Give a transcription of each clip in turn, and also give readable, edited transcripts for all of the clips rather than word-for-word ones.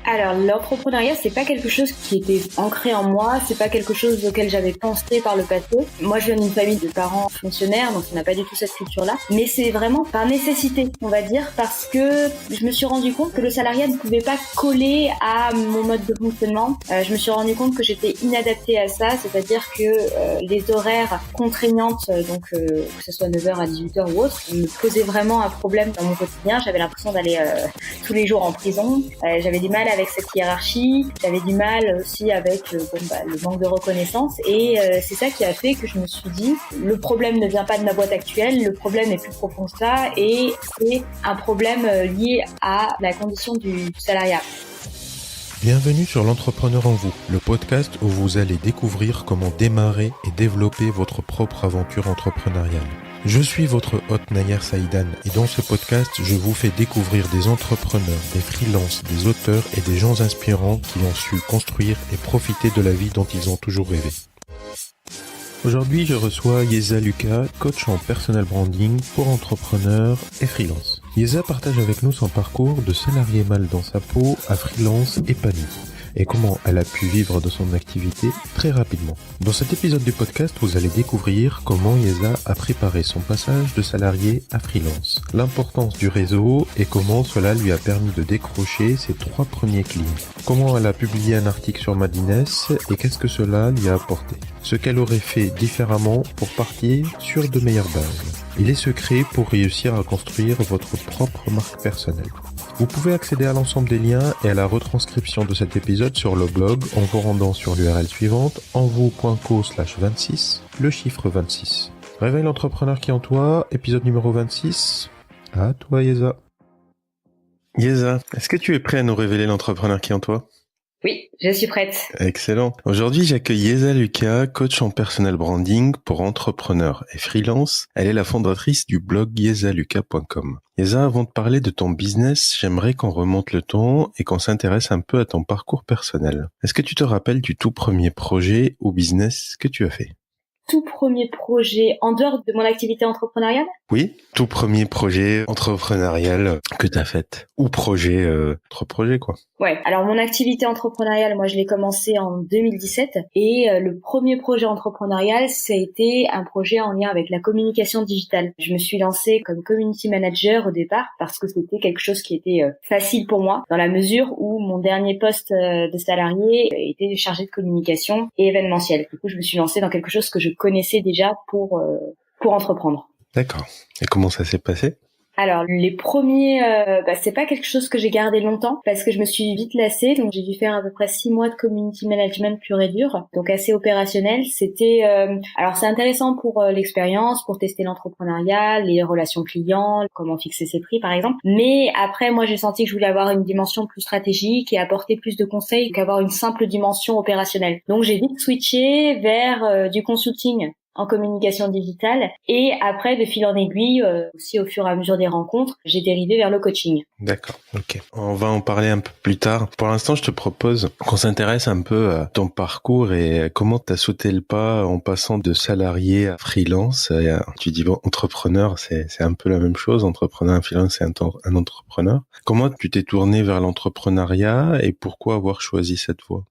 Alors, l'entrepreneuriat, c'est pas quelque chose qui était ancré en moi, c'est pas quelque chose auquel j'avais pensé par le passé. Moi, je viens d'une famille de parents fonctionnaires, donc on n'a pas du tout cette culture-là. Mais c'est vraiment par nécessité, on va dire, parce que je me suis rendu compte que le salariat ne pouvait pas coller à mon mode de fonctionnement. Je me suis rendu compte que j'étais inadaptée à ça, c'est-à-dire que les horaires contraignantes, que ce soit 9h à 18h ou autre, me posaient vraiment un problème dans mon quotidien. J'avais l'impression d'aller tous les jours en prison. J'avais du mal avec cette hiérarchie, j'avais du mal aussi avec le manque de reconnaissance et c'est ça qui a fait que je me suis dit le problème ne vient pas de ma boîte actuelle, le problème est plus profond que ça et c'est un problème lié à la condition du salariat. Bienvenue sur l'Entrepreneur en vous, le podcast où vous allez découvrir comment démarrer et développer votre propre aventure entrepreneuriale. Je suis votre hôte Nayer Saïdan et dans ce podcast, je vous fais découvrir des entrepreneurs, des freelances, des auteurs et des gens inspirants qui ont su construire et profiter de la vie dont ils ont toujours rêvé. Aujourd'hui, je reçois Yeza Lucas, coach en personal branding pour entrepreneurs et freelance. Yeza partage avec nous son parcours de salarié mal dans sa peau à freelance épanoui et comment elle a pu vivre de son activité très rapidement. Dans cet épisode du podcast, vous allez découvrir comment Yeza a préparé son passage de salarié à freelance, l'importance du réseau et comment cela lui a permis de décrocher ses 3 premiers clients. Comment elle a publié un article sur Madines et qu'est-ce que cela lui a apporté. Ce qu'elle aurait fait différemment pour partir sur de meilleures bases. Et les secrets pour réussir à construire votre propre marque personnelle. Vous pouvez accéder à l'ensemble des liens et à la retranscription de cet épisode sur le blog en vous rendant sur l'URL suivante envou.co/26, le chiffre 26. Réveille l'entrepreneur qui est en toi, épisode numéro 26. À toi Yeza. Yeza, est-ce que tu es prêt à nous révéler l'entrepreneur qui est en toi ? Oui, je suis prête. Excellent. Aujourd'hui, j'accueille Yeza Lucas, coach en personal branding pour entrepreneurs et freelance. Elle est la fondatrice du blog yezalucas.com. Yeza, avant de parler de ton business, j'aimerais qu'on remonte le temps et qu'on s'intéresse un peu à ton parcours personnel. Est-ce que tu te rappelles du tout premier projet ou business que tu as fait ? Tout premier projet en dehors de mon activité entrepreneuriale ? Oui, tout premier projet entrepreneurial que tu as fait. Ou projet, autre projet quoi. Ouais, alors mon activité entrepreneuriale, moi je l'ai commencé en 2017 et le premier projet entrepreneurial, ça a été un projet en lien avec la communication digitale. Je me suis lancée comme community manager au départ parce que c'était quelque chose qui était facile pour moi dans la mesure où mon dernier poste de salarié était chargé de communication et événementiel. Du coup, je me suis lancée dans quelque chose que je connaissais déjà pour entreprendre. D'accord. Et comment ça s'est passé ? Alors les premiers, c'est pas quelque chose que j'ai gardé longtemps parce que je me suis vite lassée, donc j'ai dû faire à peu près 6 mois de community management pur et dur, donc assez opérationnel. C'était, alors c'est intéressant pour l'expérience, pour tester l'entrepreneuriat, les relations clients, comment fixer ses prix par exemple. Mais après, moi j'ai senti que je voulais avoir une dimension plus stratégique et apporter plus de conseils qu'avoir une simple dimension opérationnelle. Donc j'ai vite switché vers du consulting en communication digitale et après de fil en aiguille aussi au fur et à mesure des rencontres j'ai dérivé vers le coaching. D'accord, ok. On va en parler un peu plus tard. Pour l'instant, je te propose qu'on s'intéresse un peu à ton parcours et comment tu as sauté le pas en passant de salarié à freelance. Tu dis bon, entrepreneur, c'est un peu la même chose. Entrepreneur et freelance, c'est un entrepreneur. Comment tu t'es tourné vers l'entrepreneuriat et pourquoi avoir choisi cette voie ?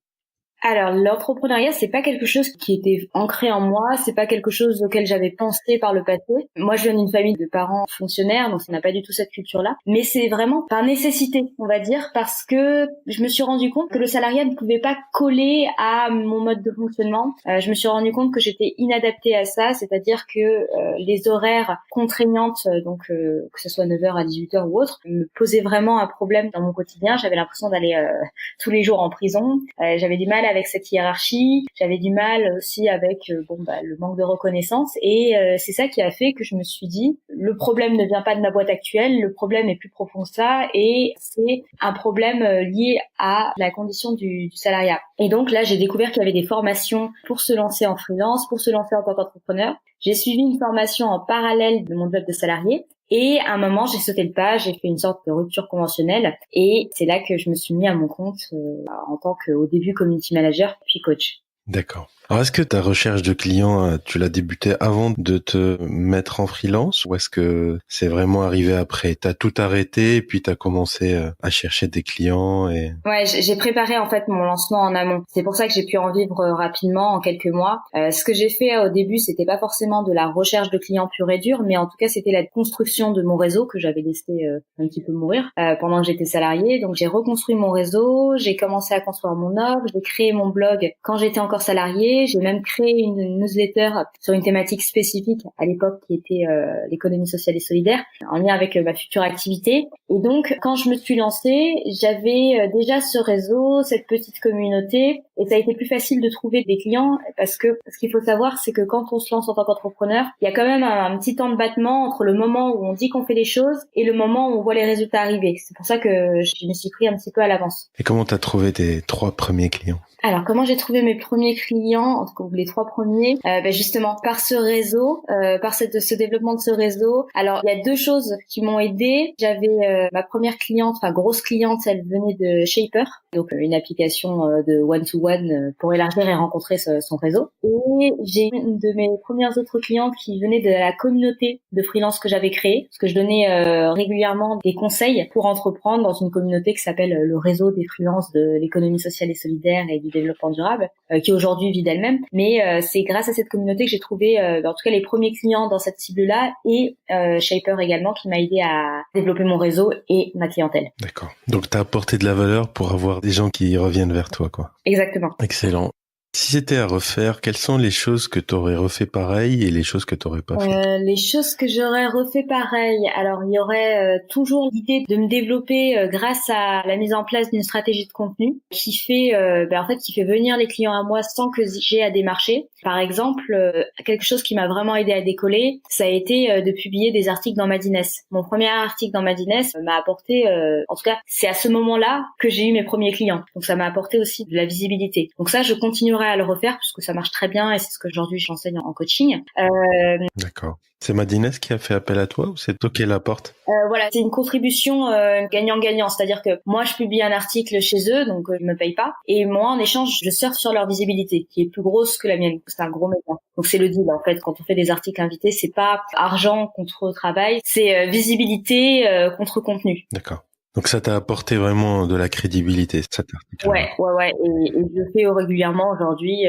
Alors l'entrepreneuriat, c'est pas quelque chose qui était ancré en moi, c'est pas quelque chose auquel j'avais pensé par le passé. Moi, je viens d'une famille de parents fonctionnaires, donc on n'a pas du tout cette culture-là. Mais c'est vraiment par nécessité, on va dire, parce que je me suis rendu compte que le salariat ne pouvait pas coller à mon mode de fonctionnement. Je me suis rendu compte que j'étais inadaptée à ça, c'est-à-dire que les horaires contraignantes, que ce soit 9h à 18h ou autre, me posaient vraiment un problème dans mon quotidien. J'avais l'impression d'aller tous les jours en prison. J'avais du mal avec cette hiérarchie, j'avais du mal aussi avec le manque de reconnaissance et c'est ça qui a fait que je me suis dit le problème ne vient pas de ma boîte actuelle, le problème est plus profond que ça et c'est un problème lié à la condition du salariat. Et donc là, j'ai découvert qu'il y avait des formations pour se lancer en freelance, pour se lancer en tant qu'entrepreneur. J'ai suivi une formation en parallèle de mon job de salarié. Et à un moment, j'ai sauté le pas, j'ai fait une sorte de rupture conventionnelle et c'est là que je me suis mis à mon compte en tant qu'au début community manager puis coach. D'accord. Alors, est-ce que ta recherche de clients, tu l'as débutée avant de te mettre en freelance ou est-ce que c'est vraiment arrivé après? T'as tout arrêté et puis t'as commencé à chercher des clients et... Ouais, j'ai préparé en fait mon lancement en amont. C'est pour ça que j'ai pu en vivre rapidement en quelques mois. Ce que j'ai fait au début, c'était pas forcément de la recherche de clients pure et dure, mais en tout cas, c'était la construction de mon réseau que j'avais laissé un petit peu mourir pendant que j'étais salariée. Donc j'ai reconstruit mon réseau, j'ai commencé à construire mon offre, j'ai créé mon blog quand j'étais encore salariée, j'ai même créé une newsletter sur une thématique spécifique à l'époque qui était l'économie sociale et solidaire en lien avec ma future activité. Et donc quand je me suis lancée, j'avais déjà ce réseau, cette petite communauté, et ça a été plus facile de trouver des clients parce que ce qu'il faut savoir, c'est que quand on se lance en tant qu'entrepreneur, il y a quand même un petit temps de battement entre le moment où on dit qu'on fait les choses et le moment où on voit les résultats arriver. C'est pour ça que je me suis pris un petit peu à l'avance. Et comment t'as trouvé tes 3 premiers clients? Alors, comment j'ai trouvé mes premiers clients, en tout cas les 3 premiers, justement par ce réseau, par ce développement de ce réseau. Alors, il y a 2 choses qui m'ont aidée. J'avais ma première cliente, enfin grosse cliente, elle venait de Shaper, donc une application de one-to-one pour élargir et rencontrer son réseau. Et j'ai une de mes premières autres clientes qui venait de la communauté de freelance que j'avais créée, parce que je donnais régulièrement des conseils pour entreprendre dans une communauté qui s'appelle le réseau des freelances de l'économie sociale et solidaire et du développement durable, qui aujourd'hui vit d'elle-même. Mais c'est grâce à cette communauté que j'ai trouvé en tout cas les premiers clients dans cette cible-là et Shaper également qui m'a aidé à développer mon réseau et ma clientèle. D'accord. Donc t'as apporté de la valeur pour avoir des gens qui reviennent vers toi, quoi. Exactement. Excellent. Si c'était à refaire, quelles sont les choses que t'aurais refait pareil et les choses que t'aurais pas fait? Les choses que j'aurais refait pareil. Alors, il y aurait toujours l'idée de me développer grâce à la mise en place d'une stratégie de contenu qui fait, qui fait venir les clients à moi sans que j'ai à démarcher. Par exemple, quelque chose qui m'a vraiment aidé à décoller, ça a été de publier des articles dans Madines. Mon premier article dans Madines m'a apporté, en tout cas, c'est à ce moment-là que j'ai eu mes premiers clients. Donc, ça m'a apporté aussi de la visibilité. Donc ça, je continuerai à le refaire puisque ça marche très bien et c'est ce que aujourd'hui j'enseigne en coaching. D'accord. C'est Madines qui a fait appel à toi ou c'est toi qui l'apporte? Voilà, c'est une contribution gagnant-gagnant, c'est-à-dire que moi je publie un article chez eux, donc ils me payent pas, et moi en échange je surfe sur leur visibilité, qui est plus grosse que la mienne. C'est un gros média. Donc c'est le deal en fait. Quand on fait des articles invités, c'est pas argent contre travail, c'est visibilité contre contenu. D'accord. Donc ça t'a apporté vraiment de la crédibilité, cet article. Ouais. Et je fais régulièrement aujourd'hui.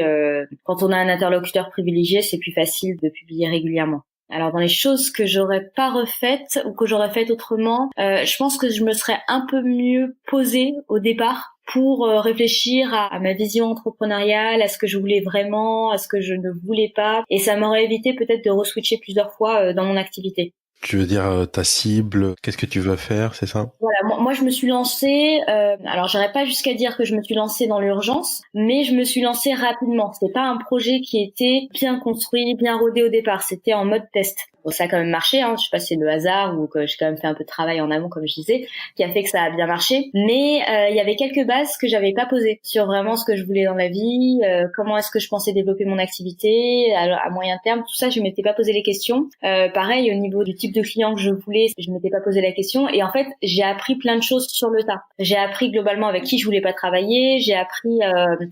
Quand on a un interlocuteur privilégié, c'est plus facile de publier régulièrement. Alors dans les choses que j'aurais pas refaites ou que j'aurais faites autrement, je pense que je me serais un peu mieux posée au départ pour réfléchir à ma vision entrepreneuriale, à ce que je voulais vraiment, à ce que je ne voulais pas, et ça m'aurait évité peut-être de re-switcher plusieurs fois dans mon activité. Tu veux dire ta cible, qu'est-ce que tu veux faire, c'est ça? Voilà, moi je me suis lancée, alors j'irais pas jusqu'à dire que je me suis lancée dans l'urgence, mais je me suis lancée rapidement. C'était pas un projet qui était bien construit, bien rodé au départ, c'était en mode test. Bon, ça a quand même marché, hein. Je sais pas si c'est le hasard ou que j'ai quand même fait un peu de travail en amont, comme je disais, qui a fait que ça a bien marché. Mais il y avait quelques bases que j'avais pas posées sur vraiment ce que je voulais dans la vie, comment est-ce que je pensais développer mon activité à moyen terme. Tout ça, je m'étais pas posé les questions. Pareil, au niveau du type de client que je voulais, je m'étais pas posé la question. Et en fait, j'ai appris plein de choses sur le tas. J'ai appris globalement avec qui je voulais pas travailler. J'ai appris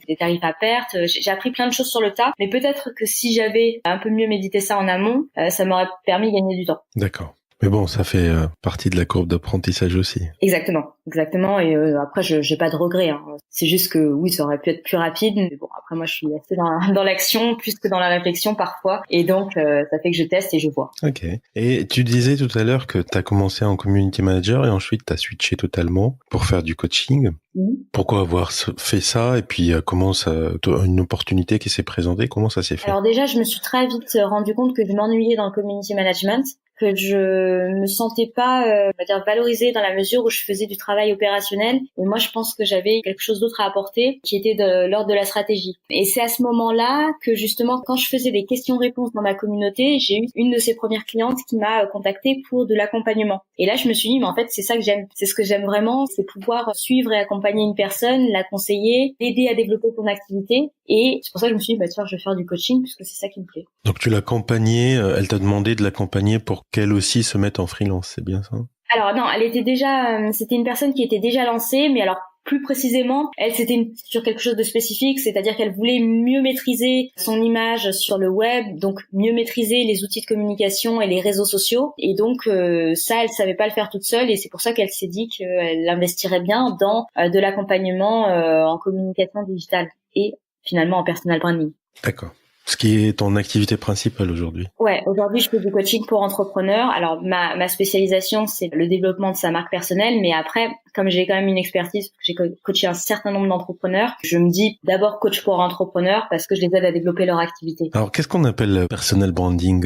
des tarifs à perte. J'ai appris plein de choses sur le tas. Mais peut-être que si j'avais un peu mieux médité ça en amont, ça m'aurait permis de gagner du temps. D'accord. Mais bon, ça fait partie de la courbe d'apprentissage aussi. Exactement. Et après, j'ai pas de regrets. Hein. C'est juste que oui, ça aurait pu être plus rapide. Mais bon, après, moi, je suis assez dans l'action plus que dans la réflexion parfois. Et donc, ça fait que je teste et je vois. Ok. Et tu disais tout à l'heure que tu as commencé en community manager et ensuite tu as switché totalement pour faire du coaching. Pourquoi avoir fait ça et puis comment ça, une opportunité qui s'est présentée, comment ça s'est fait? Alors déjà, je me suis très vite rendu compte que je m'ennuyais dans le community management, que je me sentais pas valorisée dans la mesure où je faisais du travail opérationnel. Et moi, je pense que j'avais quelque chose d'autre à apporter qui était de l'ordre de la stratégie. Et c'est à ce moment-là que justement, quand je faisais des questions-réponses dans ma communauté, j'ai eu une de ces premières clientes qui m'a contactée pour de l'accompagnement. Et là, je me suis dit, mais en fait, c'est ça que j'aime. C'est ce que j'aime vraiment, c'est pouvoir suivre et accompagner une personne, la conseiller, l'aider à développer son activité. Et c'est pour ça que je me suis dit, tiens, je vais faire du coaching puisque c'est ça qui me plaît. Donc tu l'as accompagnée, elle t'a demandé de l'accompagner pour qu'elle aussi se mette en freelance, c'est bien ça? Alors non, elle était déjà, c'était une personne qui était déjà lancée, mais alors Plus précisément, elle, c'était sur quelque chose de spécifique, c'est-à-dire qu'elle voulait mieux maîtriser son image sur le web, donc mieux maîtriser les outils de communication et les réseaux sociaux. Et donc, ça, elle savait pas le faire toute seule, et c'est pour ça qu'elle s'est dit qu'elle investirait bien dans de l'accompagnement en communication digitale et finalement en personal branding. D'accord. Ce qui est ton activité principale aujourd'hui. Ouais, aujourd'hui, je fais du coaching pour entrepreneurs. Alors, ma spécialisation, c'est le développement de sa marque personnelle. Mais après, comme j'ai quand même une expertise, j'ai coaché un certain nombre d'entrepreneurs, je me dis d'abord coach pour entrepreneurs parce que je les aide à développer leur activité. Alors, qu'est-ce qu'on appelle personal branding,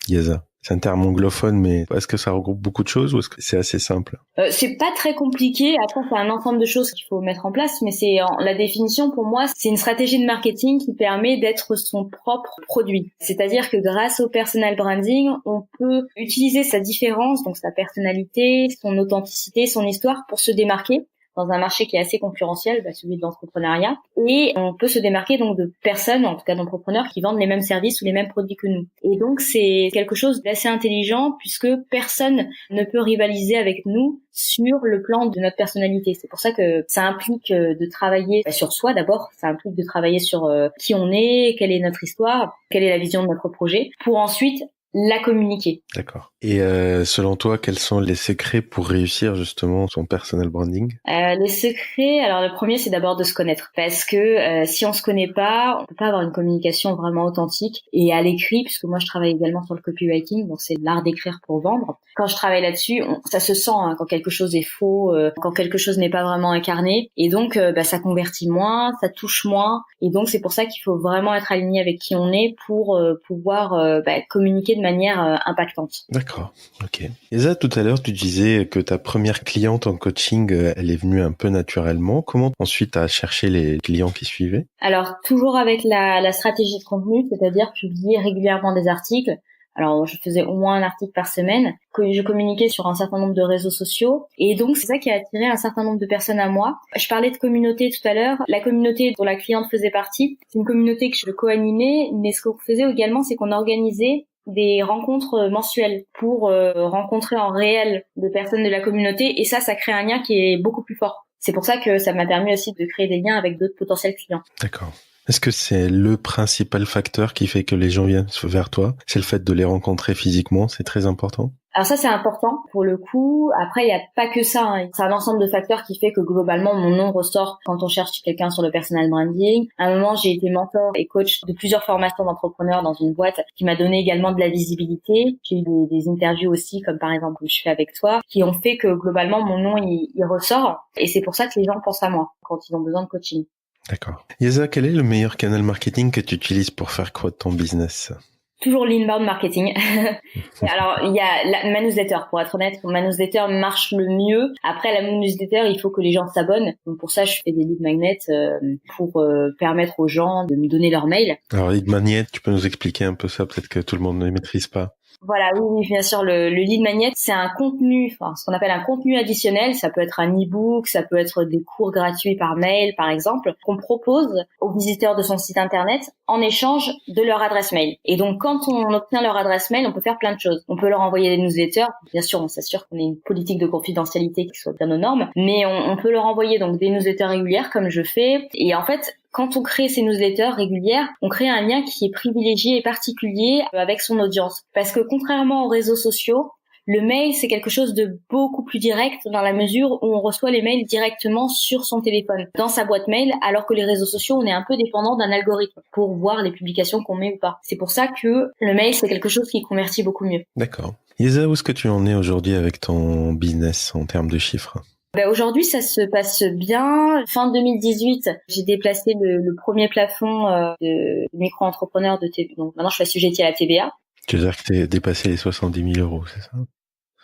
Yeza? C'est un terme anglophone, mais est-ce que ça regroupe beaucoup de choses ou est-ce que c'est assez simple? C'est pas très compliqué. Après, c'est un ensemble de choses qu'il faut mettre en place, mais la définition pour moi, c'est une stratégie de marketing qui permet d'être son propre produit. C'est-à-dire que grâce au personal branding, on peut utiliser sa différence, donc sa personnalité, son authenticité, son histoire pour se démarquer dans un marché qui est assez concurrentiel, celui de l'entrepreneuriat. Et on peut se démarquer donc de personnes, en tout cas d'entrepreneurs, qui vendent les mêmes services ou les mêmes produits que nous. Et donc c'est quelque chose d'assez intelligent puisque personne ne peut rivaliser avec nous sur le plan de notre personnalité. C'est pour ça que ça implique de travailler sur soi d'abord, ça implique de travailler sur qui on est, quelle est notre histoire, quelle est la vision de notre projet, pour ensuite la communiquer. D'accord. Et selon toi, quels sont les secrets pour réussir justement son personal branding? Les secrets, alors le premier, c'est d'abord de se connaître, parce que si on se connaît pas, on peut pas avoir une communication vraiment authentique. Et à l'écrit, puisque moi je travaille également sur le copywriting, donc c'est l'art d'écrire pour vendre. Quand je travaille là-dessus, ça se sent quand quelque chose est faux, quand quelque chose n'est pas vraiment incarné, et donc ça convertit moins, ça touche moins. Et donc c'est pour ça qu'il faut vraiment être aligné avec qui on est pour pouvoir communiquer de manière impactante. D'accord, ok. Yeza, tout à l'heure, tu disais que ta première cliente en coaching, elle est venue un peu naturellement. Comment ensuite tu as cherché les clients qui suivaient? Alors, toujours avec la stratégie de contenu, c'est-à-dire publier régulièrement des articles. Alors, je faisais au moins un article par semaine, que je communiquais sur un certain nombre de réseaux sociaux. Et donc, c'est ça qui a attiré un certain nombre de personnes à moi. Je parlais de communauté tout à l'heure. La communauté dont la cliente faisait partie, c'est une communauté que je co-animais. Mais ce qu'on faisait également, c'est qu'on organisait des rencontres mensuelles pour rencontrer en réel des personnes de la communauté. Et ça crée un lien qui est beaucoup plus fort. C'est pour ça que ça m'a permis aussi de créer des liens avec d'autres potentiels clients. D'accord. Est-ce que c'est le principal facteur qui fait que les gens viennent vers toi? C'est le fait de les rencontrer physiquement, c'est très important? Alors ça, c'est important pour le coup. Après, il n'y a pas que ça, hein. C'est un ensemble de facteurs qui fait que globalement, mon nom ressort quand on cherche quelqu'un sur le personal branding. À un moment, j'ai été mentor et coach de plusieurs formations d'entrepreneurs dans une boîte qui m'a donné également de la visibilité. J'ai eu des interviews aussi, comme par exemple que je fais avec toi, qui ont fait que globalement, mon nom, il ressort. Et c'est pour ça que les gens pensent à moi quand ils ont besoin de coaching. D'accord. Yeza, quel est le meilleur canal marketing que tu utilises pour faire croître ton business? Toujours l'inbound marketing. Alors, il y a ma newsletter, pour être honnête. Ma newsletter marche le mieux. Après, la newsletter, il faut que les gens s'abonnent. Donc, pour ça, je fais des lead magnets pour permettre aux gens de me donner leur mail. Alors, lead magnet, tu peux nous expliquer un peu ça? Peut-être que tout le monde ne les maîtrise pas. Voilà, oui, bien sûr. Le lead magnet, c'est un contenu, ce qu'on appelle un contenu additionnel. Ça peut être un e-book, ça peut être des cours gratuits par mail, par exemple, qu'on propose aux visiteurs de son site internet en échange de leur adresse mail. Et donc, quand on obtient leur adresse mail, on peut faire plein de choses. On peut leur envoyer des newsletters. Bien sûr, on s'assure qu'on ait une politique de confidentialité qui soit bien aux normes, mais on peut leur envoyer donc des newsletters régulières comme je fais. Et en fait, quand on crée ces newsletters régulières, on crée un lien qui est privilégié et particulier avec son audience. Parce que contrairement aux réseaux sociaux, le mail, c'est quelque chose de beaucoup plus direct dans la mesure où on reçoit les mails directement sur son téléphone, dans sa boîte mail, alors que les réseaux sociaux, on est un peu dépendant d'un algorithme pour voir les publications qu'on met ou pas. C'est pour ça que le mail, c'est quelque chose qui convertit beaucoup mieux. D'accord. Yeza, où est-ce que tu en es aujourd'hui avec ton business en termes de chiffres? Aujourd'hui, ça se passe bien. Fin 2018, j'ai déplacé le premier plafond de micro-entrepreneur de TVA. Donc maintenant, je suis assujettie à la TVA. Tu veux dire que tu as dépassé les 70 000 €, c'est ça?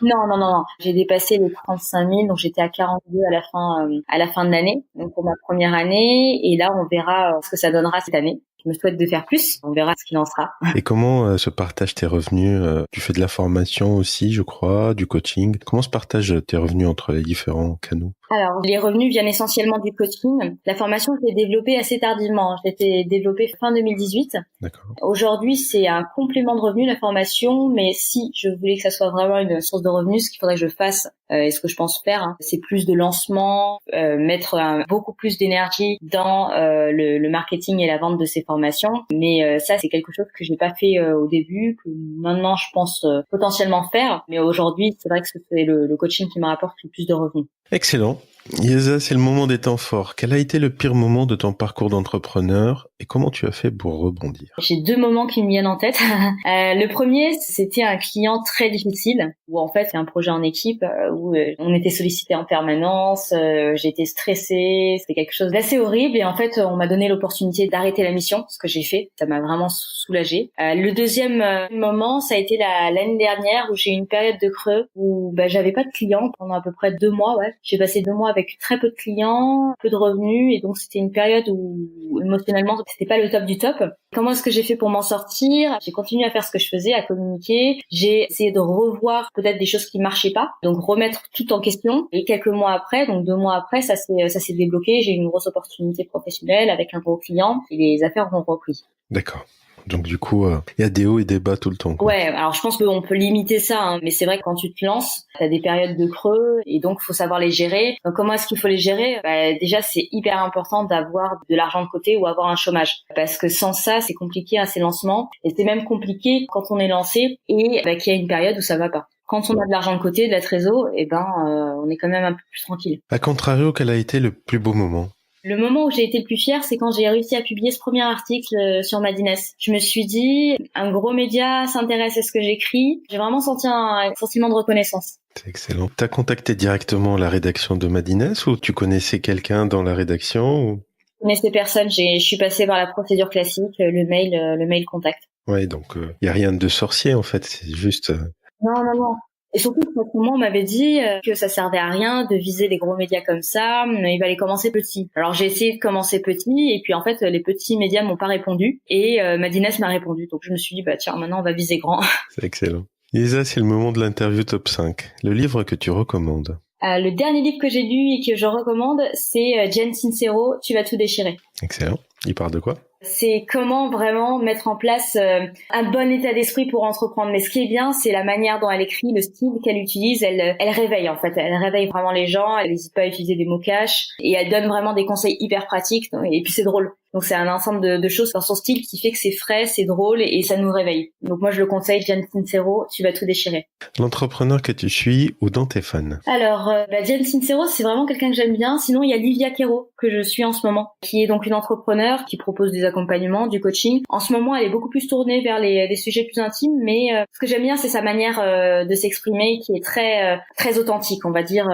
Non. J'ai dépassé les 35 000, donc j'étais à 42 à la fin de l'année. Donc pour ma première année, et là, on verra ce que ça donnera cette année. Je me souhaite de faire plus. On verra ce qu'il en sera. Et comment se partagent tes revenus? Tu fais de la formation aussi, je crois, du coaching. Comment se partagent tes revenus entre les différents canaux? Alors, les revenus viennent essentiellement du coaching. La formation, je l'ai développée assez tardivement. Je l'ai développée fin 2018. D'accord. Aujourd'hui, c'est un complément de revenus, la formation, mais si je voulais que ça soit vraiment une source de revenus, ce qu'il faudrait que je fasse, et ce que je pense faire, c'est plus de lancement, mettre beaucoup plus d'énergie dans le marketing et la vente de ces formations. Mais ça, c'est quelque chose que je n'ai pas fait au début, que maintenant je pense potentiellement faire. Mais aujourd'hui, c'est vrai que c'est le coaching qui me rapporte le plus de revenus. Excellent. Yeza, c'est le moment des temps forts. Quel a été le pire moment de ton parcours d'entrepreneur et comment tu as fait pour rebondir? J'ai 2 moments qui me viennent en tête. Le premier, c'était un client très difficile où en fait c'est un projet en équipe où on était sollicité en permanence, j'étais stressée, c'était quelque chose d'assez horrible et en fait on m'a donné l'opportunité d'arrêter la mission, ce que j'ai fait, ça m'a vraiment soulagée. Le deuxième moment, ça a été l'année dernière où j'ai eu une période de creux où j'avais pas de clients pendant à peu près 2 mois. J'ai passé 2 mois avec très peu de clients, peu de revenus et donc c'était une période où émotionnellement c'était pas le top du top. Comment est-ce que j'ai fait pour m'en sortir? J'ai continué à faire ce que je faisais, à communiquer. J'ai essayé de revoir peut-être des choses qui marchaient pas, donc remettre tout en question. Et quelques mois après, donc 2 mois après, ça s'est débloqué. J'ai eu une grosse opportunité professionnelle avec un gros client et les affaires ont repris. D'accord. Donc du coup, il y a des hauts et des bas tout le temps, quoi. Ouais, alors je pense qu'on peut limiter ça, mais c'est vrai que quand tu te lances, t'as des périodes de creux et donc faut savoir les gérer. Donc comment est-ce qu'il faut les gérer? Déjà, c'est hyper important d'avoir de l'argent de côté ou avoir un chômage, parce que sans ça, c'est compliqué ces lancements et c'est même compliqué quand on est lancé et qu'il y a une période où ça va pas. Quand on a de l'argent de côté, de la trésor, on est quand même un peu plus tranquille. À contrario, quel a été le plus beau moment? Le moment où j'ai été le plus fière, c'est quand j'ai réussi à publier ce premier article sur Madines. Je me suis dit, un gros média s'intéresse à ce que j'écris. J'ai vraiment senti un sentiment de reconnaissance. C'est excellent. T'as contacté directement la rédaction de Madines ou tu connaissais quelqu'un dans la rédaction ou... Je connaissais personne. Je suis passée par la procédure classique, le mail contact. Ouais, donc y a rien de sorcier en fait. C'est juste. Non. Et surtout, moi, on m'avait dit que ça servait à rien de viser les gros médias comme ça. Il fallait commencer petit. Alors, j'ai essayé de commencer petit, et puis en fait, les petits médias m'ont pas répondu, et Madines m'a répondu. Donc, je me suis dit, tiens, maintenant, on va viser grand. C'est excellent. Lisa, c'est le moment de l'interview top 5. Le livre que tu recommandes? Le dernier livre que j'ai lu et que je recommande, c'est Jen Sincero, Tu vas tout déchirer. Excellent. Il parle de quoi? C'est comment vraiment mettre en place un bon état d'esprit pour entreprendre. Mais ce qui est bien, c'est la manière dont elle écrit, le style qu'elle utilise. Elle réveille en fait. Elle réveille vraiment les gens. Elle n'hésite pas à utiliser des mots cash et elle donne vraiment des conseils hyper pratiques. Et puis c'est drôle. Donc c'est un ensemble de choses dans son style qui fait que c'est frais, c'est drôle et ça nous réveille. Donc moi je le conseille, Jen Sincero, Tu vas tout déchirer. L'entrepreneur que tu suis ou dont t'es fan? Alors Jen Sincero, c'est vraiment quelqu'un que j'aime bien. Sinon il y a Livia Quero que je suis en ce moment, qui est donc une entrepreneure qui propose des accompagnements, du coaching. En ce moment elle est beaucoup plus tournée vers des sujets plus intimes, mais ce que j'aime bien c'est sa manière de s'exprimer qui est très authentique, on va dire.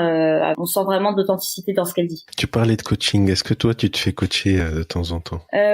On sent vraiment de l'authenticité dans ce qu'elle dit. Tu parlais de coaching, est-ce que toi tu te fais coacher de temps en temps?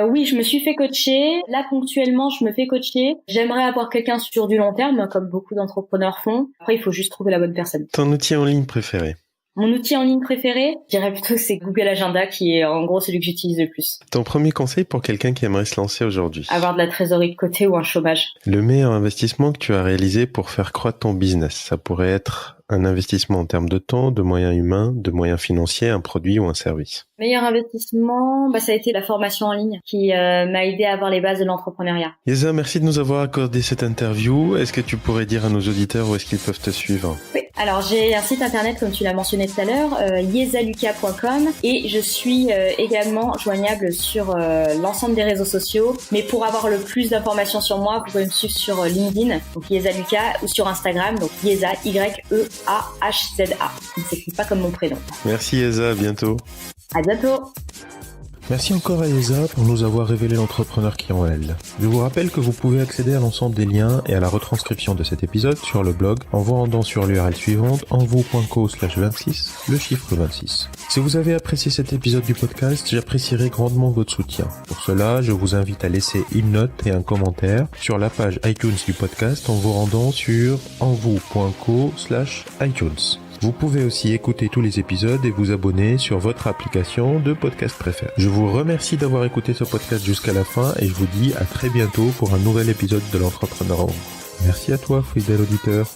Oui, je me suis fait coacher. Là, ponctuellement, je me fais coacher. J'aimerais avoir quelqu'un sur du long terme, comme beaucoup d'entrepreneurs font. Après, il faut juste trouver la bonne personne. Ton outil en ligne préféré? Mon outil en ligne préféré, je dirais plutôt que c'est Google Agenda, qui est en gros celui que j'utilise le plus. Ton premier conseil pour quelqu'un qui aimerait se lancer aujourd'hui? Avoir de la trésorerie de côté ou un chômage. Le meilleur investissement que tu as réalisé pour faire croître ton business, ça pourrait être un investissement en termes de temps, de moyens humains, de moyens financiers, un produit ou un service. Meilleur investissement, ça a été la formation en ligne qui m'a aidé à avoir les bases de l'entrepreneuriat. Yeza, merci de nous avoir accordé cette interview. Est-ce que tu pourrais dire à nos auditeurs où est-ce qu'ils peuvent te suivre? Oui, alors j'ai un site internet comme tu l'as mentionné tout à l'heure, yezaluka.com, et je suis également joignable sur l'ensemble des réseaux sociaux. Mais pour avoir le plus d'informations sur moi, vous pouvez me suivre sur LinkedIn, donc Yezaluka, ou sur Instagram, donc Yeza, Y-E-A-H-Z-A. Il ne s'écrit pas comme mon prénom. Merci Yeza, à bientôt. À bientôt. Merci encore à Yeza pour nous avoir révélé l'entrepreneur qui est en elle. Je vous rappelle que vous pouvez accéder à l'ensemble des liens et à la retranscription de cet épisode sur le blog en vous rendant sur l'URL suivante envou.co/26, le chiffre 26. Si vous avez apprécié cet épisode du podcast, j'apprécierais grandement votre soutien. Pour cela, je vous invite à laisser une note et un commentaire sur la page iTunes du podcast en vous rendant sur envou.co/iTunes. Vous pouvez aussi écouter tous les épisodes et vous abonner sur votre application de podcast préférée. Je vous remercie d'avoir écouté ce podcast jusqu'à la fin et je vous dis à très bientôt pour un nouvel épisode de l'Entrepreneur en vous. Merci à toi, fidèle auditeur.